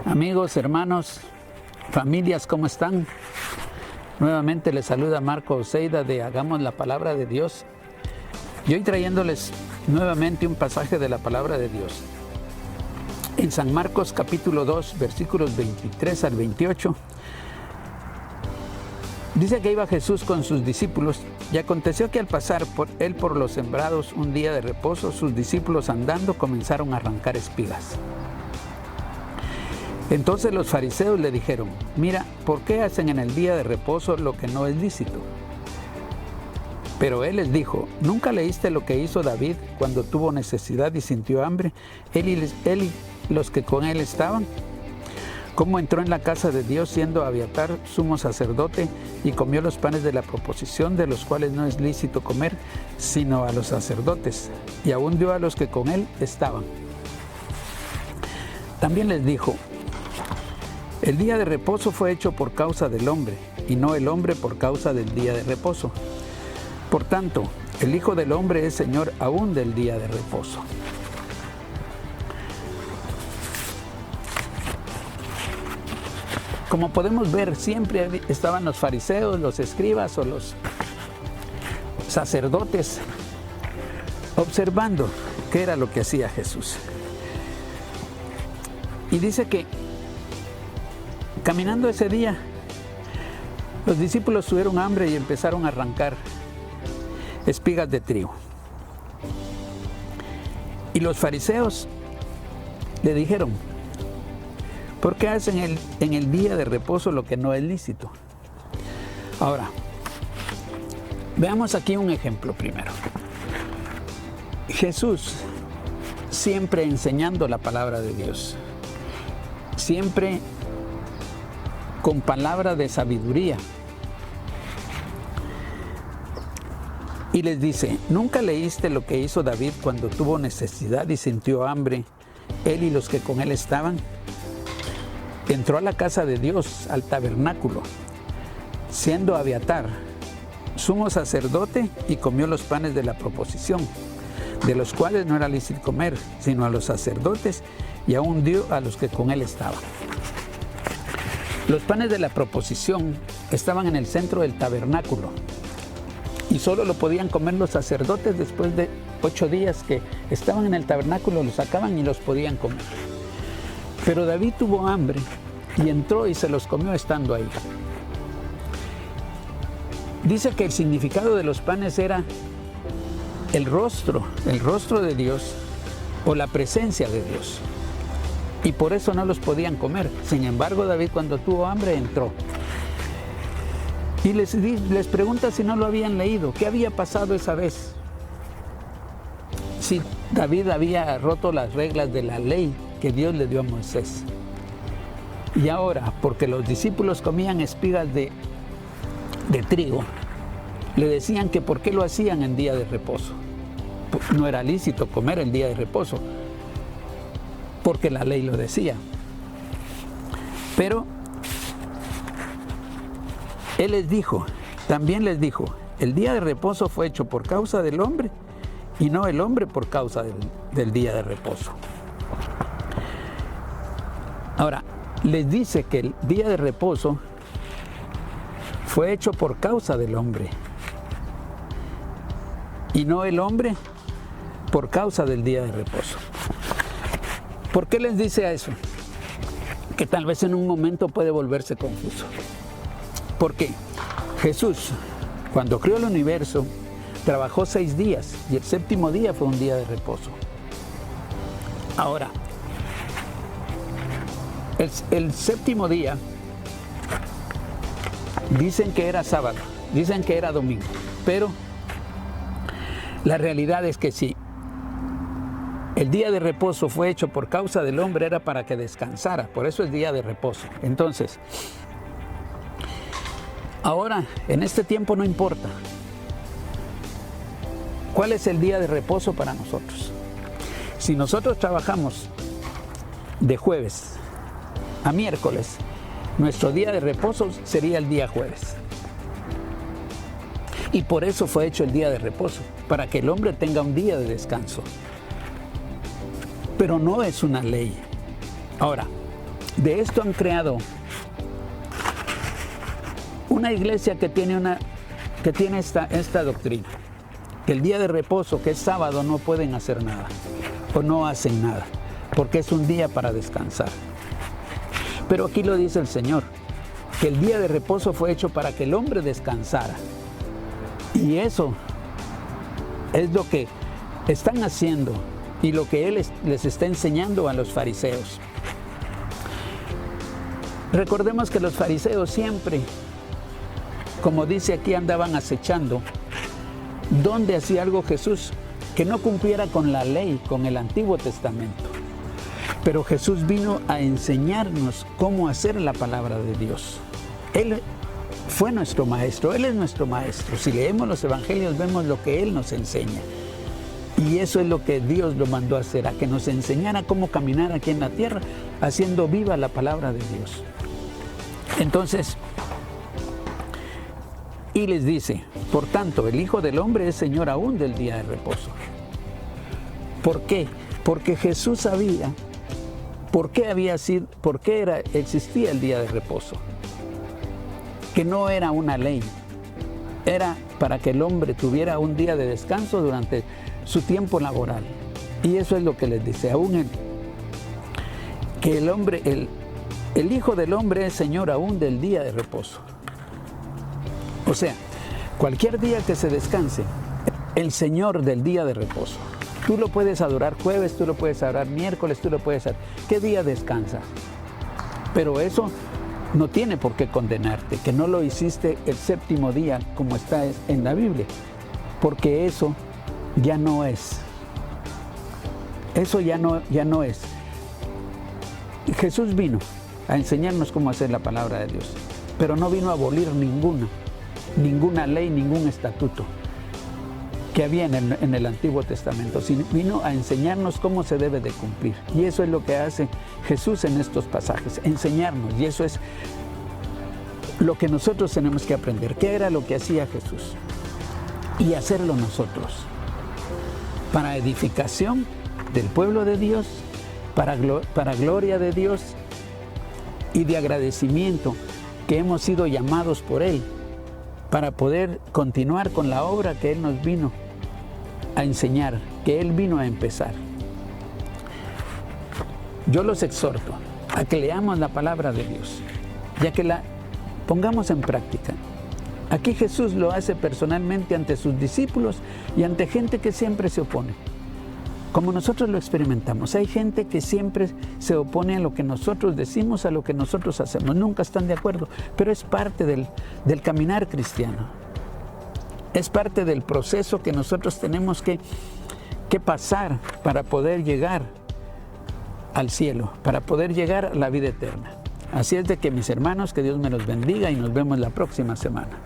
Amigos, hermanos, familias, ¿cómo están? Nuevamente les saluda Marco Oseida de Hagamos la Palabra de Dios. Y hoy trayéndoles nuevamente un pasaje de la Palabra de Dios. En San Marcos capítulo 2, versículos 23 al 28, dice que iba Jesús con sus discípulos, y aconteció que al pasar por los sembrados un día de reposo, sus discípulos andando comenzaron a arrancar espigas. Entonces los fariseos le dijeron: mira, ¿por qué hacen en el día de reposo lo que no es lícito? Pero él les dijo: ¿nunca leíste lo que hizo David cuando tuvo necesidad y sintió hambre, él y los que con él estaban? Cómo entró en la casa de Dios siendo Abiatar sumo sacerdote y comió los panes de la proposición, de los cuales no es lícito comer sino a los sacerdotes, y aún dio a los que con él estaban. También les dijo: el día de reposo fue hecho por causa del hombre, y no el hombre por causa del día de reposo. Por tanto, el Hijo del Hombre es Señor aún del día de reposo. Como podemos ver, siempre estaban los fariseos, los escribas o los sacerdotes observando qué era lo que hacía Jesús. Y dice que caminando ese día, los discípulos tuvieron hambre y empezaron a arrancar espigas de trigo. Y los fariseos le dijeron: ¿por qué hacen en el día de reposo lo que no es lícito? Ahora, veamos aquí un ejemplo primero. Jesús, siempre enseñando la palabra de Dios, siempre con palabra de sabiduría. Y les dice: ¿nunca leíste lo que hizo David cuando tuvo necesidad y sintió hambre, él y los que con él estaban? Entró a la casa de Dios, al tabernáculo, siendo Abiatar sumo sacerdote, y comió los panes de la proposición, de los cuales no era lícito comer, sino a los sacerdotes, y aún dio a los que con él estaban. Los panes de la proposición estaban en el centro del tabernáculo, y solo lo podían comer los sacerdotes. Después de 8 días que estaban en el tabernáculo, los sacaban y los podían comer. Pero David tuvo hambre y entró y se los comió estando ahí. Dice que el significado de los panes era el rostro de Dios o la presencia de Dios. Y por eso no los podían comer. Sin embargo, David, cuando tuvo hambre, entró. Y les pregunta si no lo habían leído. ¿Qué había pasado esa vez? Si David había roto las reglas de la ley que Dios le dio a Moisés. Y ahora, porque los discípulos comían espigas de trigo, le decían que por qué lo hacían en día de reposo. No era lícito comer el día de reposo, porque la ley lo decía. Pero él también les dijo: el día de reposo fue hecho por causa del hombre, y no el hombre por causa del día de reposo. Ahora, les dice que el día de reposo fue hecho por causa del hombre, y no el hombre por causa del día de reposo. ¿Por qué les dice eso? Que tal vez en un momento puede volverse confuso. Porque Jesús, cuando creó el universo, trabajó 6 días y el 7º día fue un día de reposo. Ahora, el 7º día dicen que era sábado, dicen que era domingo, pero la realidad es que sí. El día de reposo fue hecho por causa del hombre, era para que descansara, por eso es día de reposo. Entonces, ahora, en este tiempo no importa cuál es el día de reposo para nosotros. Si nosotros trabajamos de jueves a miércoles, nuestro día de reposo sería el día jueves. Y por eso fue hecho el día de reposo, para que el hombre tenga un día de descanso. Pero no es una ley. Ahora, De esto han creado una iglesia que tiene esta doctrina, que el día de reposo, que es sábado, no pueden hacer nada o no hacen nada, porque es un día para descansar. Pero aquí lo dice el Señor, que el día de reposo fue hecho para que el hombre descansara. Y eso es lo que están haciendo y lo que Él les está enseñando a los fariseos. Recordemos que los fariseos siempre, como dice aquí, andaban acechando donde hacía algo Jesús que no cumpliera con la ley, con el Antiguo Testamento. Pero Jesús vino a enseñarnos cómo hacer la palabra de Dios. Él fue nuestro maestro, Él es nuestro maestro. Si leemos los evangelios vemos lo que Él nos enseña. Y eso es lo que Dios lo mandó a hacer, a que nos enseñara cómo caminar aquí en la tierra, haciendo viva la palabra de Dios. Entonces, y les dice, por tanto, el Hijo del Hombre es Señor aún del día de reposo. ¿Por qué? Porque Jesús sabía por qué existía el día de reposo. Que no era una ley, era para que el hombre tuviera un día de descanso durante su tiempo laboral. Y eso es lo que les dice, que el Hijo del Hombre es Señor aún del día de reposo. O sea, cualquier día que se descanse, el Señor del día de reposo. Tú lo puedes adorar jueves, tú lo puedes adorar miércoles, tú lo puedes adorar. ¿Qué día descansas? Pero eso no tiene por qué condenarte, que no lo hiciste el séptimo día como está en la Biblia, porque eso ya no es. Eso ya no es. Jesús vino a enseñarnos cómo hacer la palabra de Dios, pero no vino a abolir ninguna ley, ningún estatuto que había en el Antiguo Testamento, sino vino a enseñarnos cómo se debe de cumplir. Y eso es lo que hace Jesús en estos pasajes, enseñarnos. Y eso es lo que nosotros tenemos que aprender. ¿Qué era lo que hacía Jesús? Y hacerlo nosotros, para edificación del pueblo de Dios, para gloria de Dios y de agradecimiento que hemos sido llamados por Él, para poder continuar con la obra que Él nos vino a enseñar, que Él vino a empezar. Yo los exhorto a que leamos la palabra de Dios, ya que la pongamos en práctica. Aquí Jesús lo hace personalmente ante sus discípulos y ante gente que siempre se opone. Como nosotros lo experimentamos, hay gente que siempre se opone a lo que nosotros decimos, a lo que nosotros hacemos. Nunca están de acuerdo, pero es parte del caminar cristiano. Es parte del proceso que nosotros tenemos que pasar para poder llegar al cielo, para poder llegar a la vida eterna. Así es de que, mis hermanos, que Dios me los bendiga y nos vemos la próxima semana.